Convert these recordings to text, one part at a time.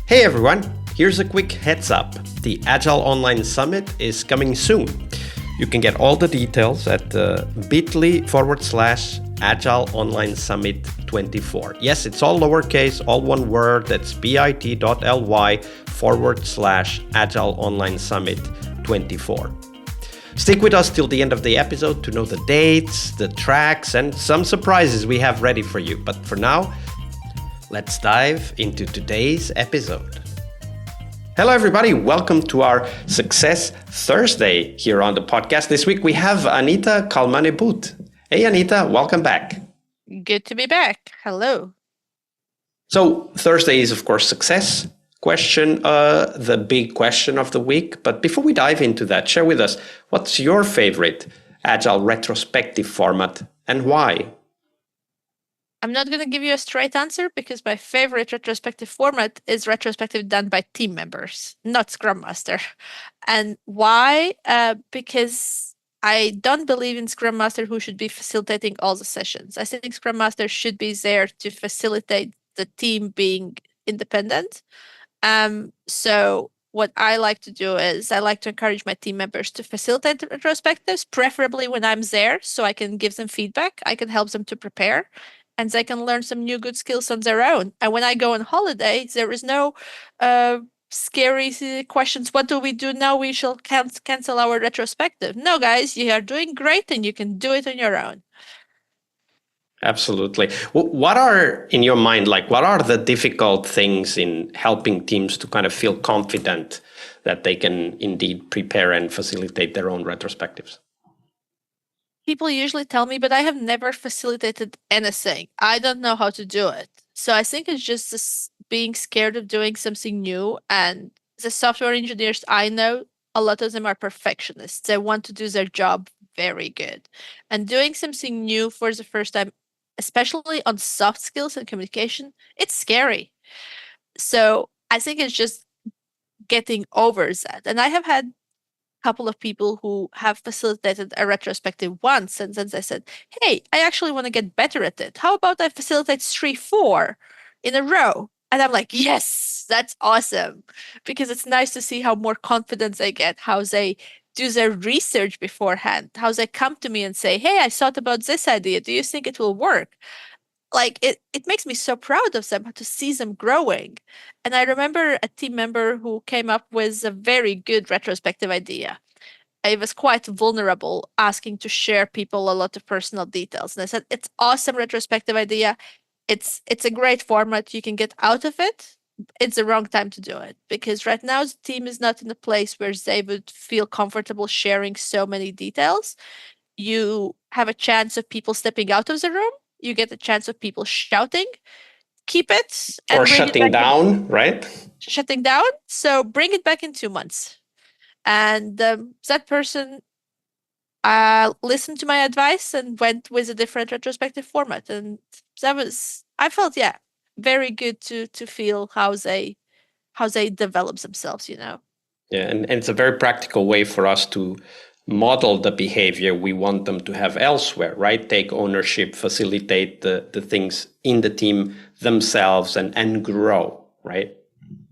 Hey everyone, here's a quick heads up. The Agile Online Summit is coming soon. You can get all the details at bit.ly/Agile Online Summit 24. Yes, it's all lowercase, all one word. That's bit.ly/Agile Online Summit 24. Stick with us till the end of the episode to know the dates, the tracks, and some surprises we have ready for you. But for now, let's dive into today's episode. Hello, everybody. Welcome to our Success Thursday here on the podcast. This week we have Anita Kalmane-Boot. Hey, Anita, welcome back. Good to be back. Hello. So Thursday is, of course, success question, the big question of the week. But before we dive into that, share with us, what's your favorite Agile retrospective format and why? I'm not going to give you a straight answer because my favorite retrospective format is retrospective done by team members, not Scrum Master. And why? Because I don't believe in Scrum Master who should be facilitating all the sessions. I think Scrum Master should be there to facilitate the team being independent. So what I like to do is I like to encourage my team members to facilitate the retrospectives, preferably when I'm there, so I can give them feedback. I can help them to prepare, and they can learn some new good skills on their own. And when I go on holiday, there is no scary questions. What do we do now? We shall cancel our retrospective. No, guys, you are doing great and you can do it on your own. Absolutely. What are, in your mind, what are the difficult things in helping teams to kind of feel confident that they can indeed prepare and facilitate their own retrospectives? People usually tell me, but I have never facilitated anything. I don't know how to do it. So I think it's just this being scared of doing something new. And the software engineers I know, a lot of them are perfectionists. They want to do their job very good. And doing something new for the first time, especially on soft skills and communication, it's scary. So I think it's just getting over that. And I have had couple of people who have facilitated a retrospective once, and then they said, hey, I actually want to get better at it. How about I facilitate 3-4 in a row? And I'm like, yes, that's awesome. Because it's nice to see how more confidence they get, how they do their research beforehand, how they come to me and say, hey, I thought about this idea. Do you think it will work? It makes me so proud of them to see them growing. And I remember a team member who came up with a very good retrospective idea. I was quite vulnerable, asking to share people a lot of personal details. And I said, it's awesome retrospective idea. It's a great format. You can get out of it. It's the wrong time to do it because right now the team is not in a place where they would feel comfortable sharing so many details. You have a chance of people stepping out of the room. You get a chance of people shouting, keep it. And or shutting down, right? Shutting down. So bring it back in 2 months. And that person listened to my advice and went with a different retrospective format. And that was, I felt, very good to feel how they develop themselves, Yeah, and it's a very practical way for us to model the behavior we want them to have elsewhere, right? Take ownership, facilitate the things in the team themselves and grow, right?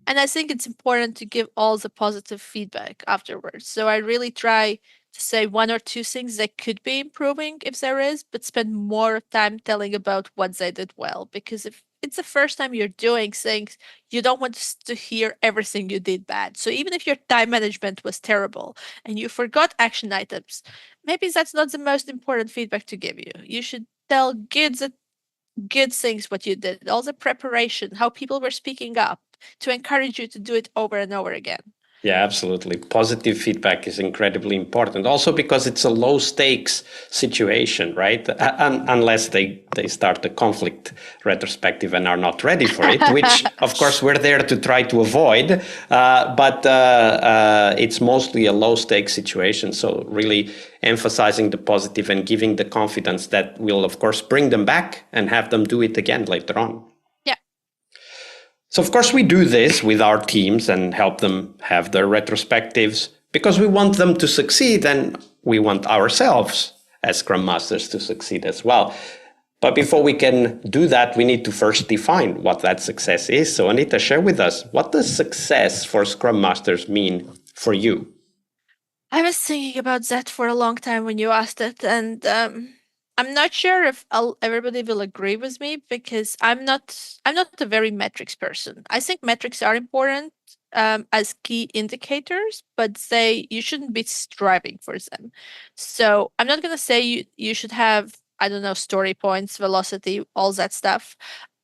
And I think it's important to give all the positive feedback afterwards. So I really try to say 1 or 2 things that could be improving if there is, but spend more time telling about what they did well. Because if it's the first time you're doing things, you don't want to hear everything you did bad. So even if your time management was terrible and you forgot action items, maybe that's not the most important feedback to give you. You should tell good things what you did, all the preparation, how people were speaking up to encourage you to do it over and over again. Yeah, absolutely. Positive feedback is incredibly important. Also because it's a low stakes situation, right? Unless they start a conflict retrospective and are not ready for it, which of course we're there to try to avoid. But it's mostly a low stakes situation. So really emphasizing the positive and giving the confidence that will of course bring them back and have them do it again later on. So, of course, we do this with our teams and help them have their retrospectives because we want them to succeed and we want ourselves as Scrum Masters to succeed as well. But before we can do that, we need to first define what that success is. So Anita, share with us, what does success for Scrum Masters mean for you? I was thinking about that for a long time when you asked it, and I'm not sure if everybody will agree with me because I'm not a very metrics person. I think metrics are important as key indicators, but you shouldn't be striving for them. So I'm not gonna say you should have, I don't know, story points, velocity, all that stuff.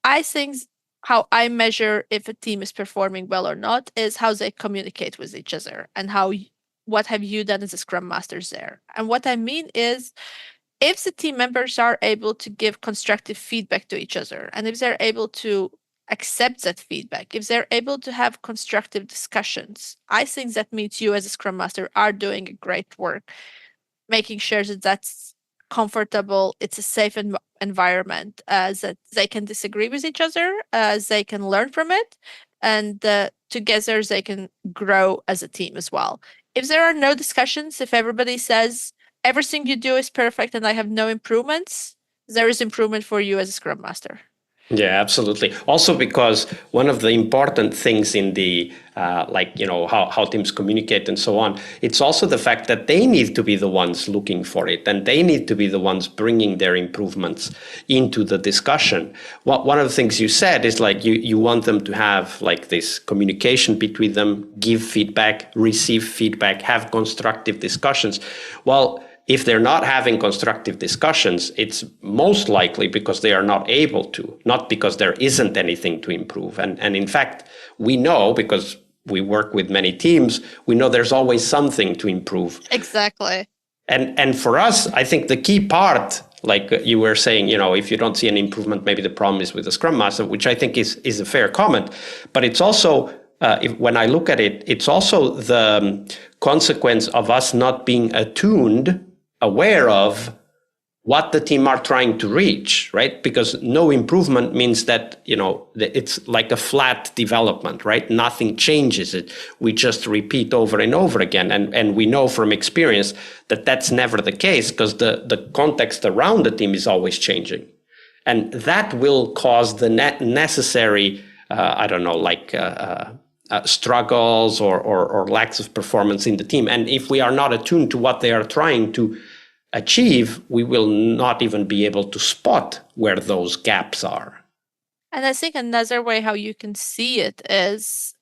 I think how I measure if a team is performing well or not is how they communicate with each other and what have you done as a Scrum Masters there. And what I mean is if the team members are able to give constructive feedback to each other, and if they're able to accept that feedback, if they're able to have constructive discussions, I think that means you as a Scrum Master are doing a great work, making sure that that's comfortable, it's a safe environment, that they can disagree with each other, they can learn from it, and together they can grow as a team as well. If there are no discussions, if everybody says everything you do is perfect and I have no improvements, there is improvement for you as a Scrum Master. Yeah, absolutely. Also, because one of the important things in the how teams communicate and so on, it's also the fact that they need to be the ones looking for it, and they need to be the ones bringing their improvements into the discussion. One of the things you said is like you want them to have like this communication between them, give feedback, receive feedback, have constructive discussions. Well, if they're not having constructive discussions, it's most likely because they are not able to, not because there isn't anything to improve. And in fact, we know, because we work with many teams, we know there's always something to improve. Exactly. And for us, I think the key part, like you were saying, if you don't see an improvement, maybe the problem is with the Scrum Master, which I think is a fair comment. But it's also, when I look at it, it's also the consequence of us not being aware of what the team are trying to reach, right? Because no improvement means that, it's like a flat development, right? Nothing changes it. We just repeat over and over again. And we know from experience that that's never the case because the context around the team is always changing. And that will cause the necessary, struggles or lacks of performance in the team. And if we are not attuned to what they are trying to achieve, we will not even be able to spot where those gaps are. And I think another way how you can see it is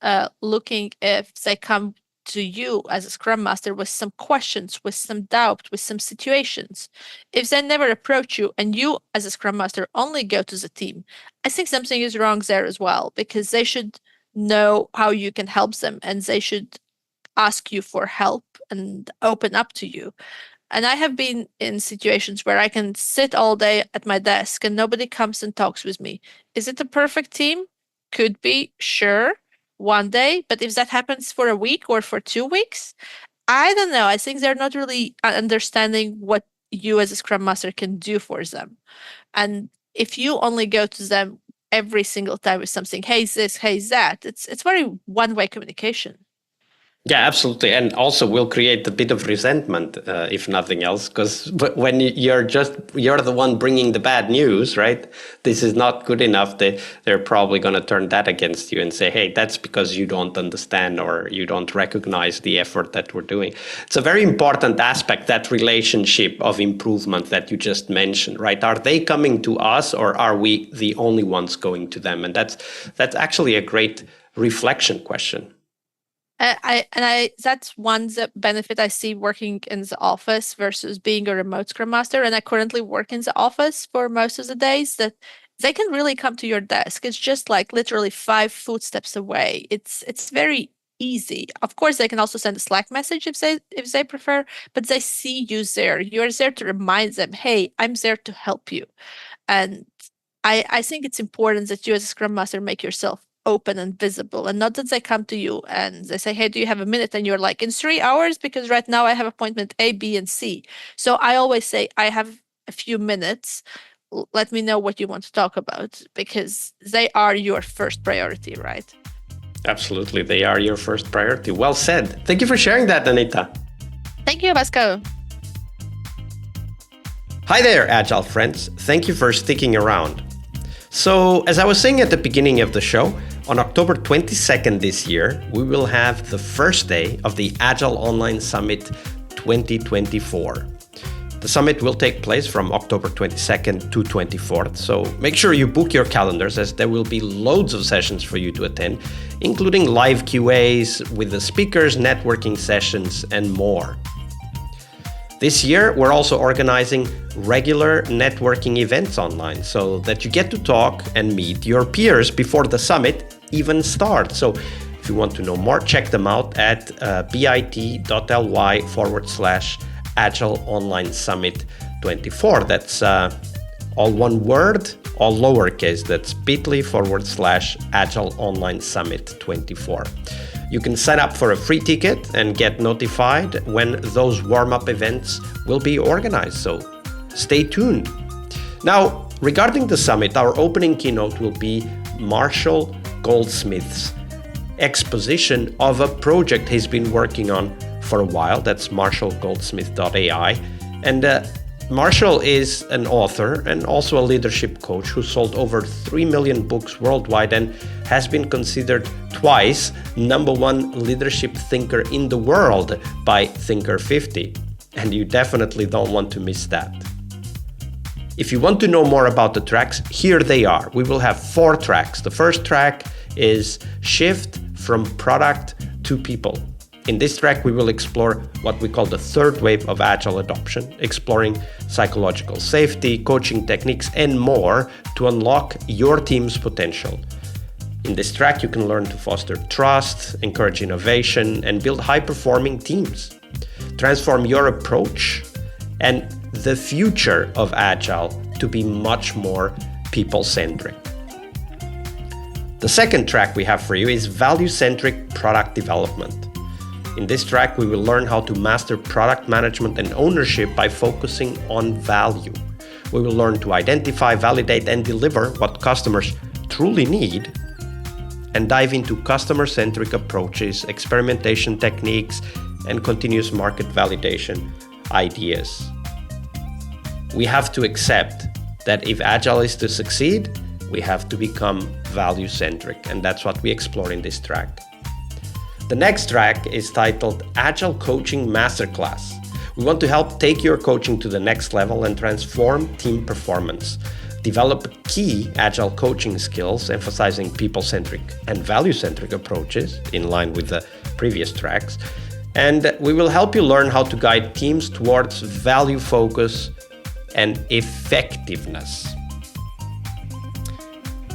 looking if they come to you as a Scrum Master with some questions, with some doubt, with some situations. If they never approach you and you as a Scrum Master only go to the team, I think something is wrong there as well, because they should know how you can help them and they should ask you for help and open up to you. And I have been in situations where I can sit all day at my desk and nobody comes and talks with me. Is it a perfect team? Could be, sure, one day. But if that happens for a week or for 2 weeks, I don't know. I think they're not really understanding what you as a Scrum Master can do for them. And if you only go to them every single time with something, hey, this, hey, that, it's very one-way communication. Yeah, absolutely. And also will create a bit of resentment, if nothing else, because when you're the one bringing the bad news, right? This is not good enough. They're probably going to turn that against you and say, hey, that's because you don't understand or you don't recognize the effort that we're doing. It's a very important aspect, that relationship of improvement that you just mentioned, right? Are they coming to us or are we the only ones going to them? And that's actually a great reflection question. That's one benefit I see working in the office versus being a remote Scrum Master. And I currently work in the office for most of the days, that they can really come to your desk. It's just like literally 5 footsteps away. It's very easy. Of course, they can also send a Slack message if they prefer, but they see you there. You're there to remind them, hey, I'm there to help you. And I think it's important that you as a Scrum Master make yourself open and visible, and not that they come to you and they say, hey, do you have a minute? And you're like, in 3 hours, because right now I have appointment A, B, and C. So I always say, I have a few minutes. Let me know what you want to talk about, because they are your first priority, right? Absolutely. They are your first priority. Well said. Thank you for sharing that, Anita. Thank you, Vasco. Hi there, Agile friends. Thank you for sticking around. So, as I was saying at the beginning of the show, on October 22nd this year, we will have the first day of the Agile Online Summit 2024. The summit will take place from October 22nd to 24th, so make sure you book your calendars as there will be loads of sessions for you to attend, including live QAs with the speakers, networking sessions, and more. This year, we're also organizing regular networking events online so that you get to talk and meet your peers before the summit even starts. So if you want to know more, check them out at bit.ly/Agile Online Summit 24. That's all one word, all lowercase. That's bit.ly/Agile Online Summit 24. You can sign up for a free ticket and get notified when those warm-up events will be organized, so stay tuned. Now, regarding the summit, our opening keynote will be Marshall Goldsmith's exposition of a project he's been working on for a while. That's marshallgoldsmith.ai. And Marshall is an author and also a leadership coach who sold over 3 million books worldwide and has been considered twice #1 leadership thinker in the world by Thinker 50. And you definitely don't want to miss that. If you want to know more about the tracks, here they are. We will have 4 tracks. The first track is Shift from Product to People. In this track, we will explore what we call the third wave of Agile adoption, exploring psychological safety, coaching techniques, and more to unlock your team's potential. In this track, you can learn to foster trust, encourage innovation, and build high-performing teams. Transform your approach and the future of Agile to be much more people-centric. The second track we have for you is Value-Centric Product Development. In this track, we will learn how to master product management and ownership by focusing on value. We will learn to identify, validate, and deliver what customers truly need, and dive into customer-centric approaches, experimentation techniques, and continuous market validation ideas. We have to accept that if Agile is to succeed, we have to become value-centric, and that's what we explore in this track. The next track is titled Agile Coaching Masterclass. We want to help take your coaching to the next level and transform team performance. Develop key Agile coaching skills, emphasizing people-centric and value-centric approaches in line with the previous tracks. And we will help you learn how to guide teams towards value focus and effectiveness.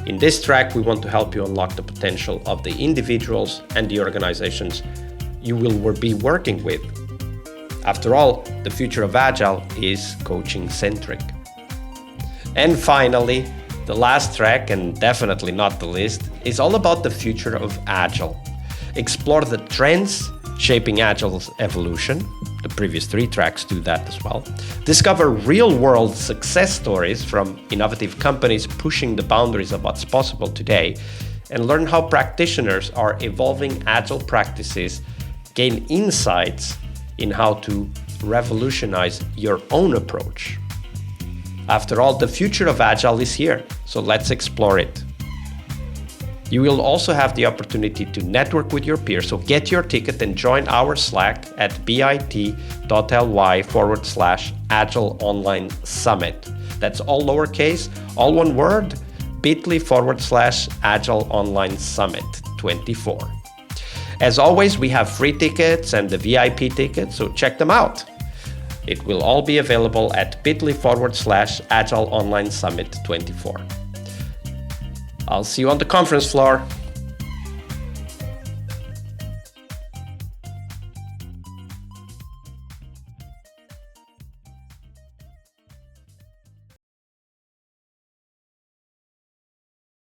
In this track, we want to help you unlock the potential of the individuals and the organizations you will be working with. After all, the future of Agile is coaching-centric. And finally, the last track, and definitely not the least, is all about the future of Agile. Explore the trends shaping Agile's evolution. The previous 3 tracks do that as well. Discover real-world success stories from innovative companies pushing the boundaries of what's possible today, and learn how practitioners are evolving Agile practices, gain insights in how to revolutionize your own approach. After all, the future of Agile is here, so let's explore it. You will also have the opportunity to network with your peers, so get your ticket and join our Slack at bit.ly/Agile Online Summit. That's all lowercase, all one word, bit.ly/Agile Online Summit 24. As always, we have free tickets and the VIP tickets, so check them out. It will all be available at bit.ly/Agile Online Summit 24. I'll see you on the conference floor.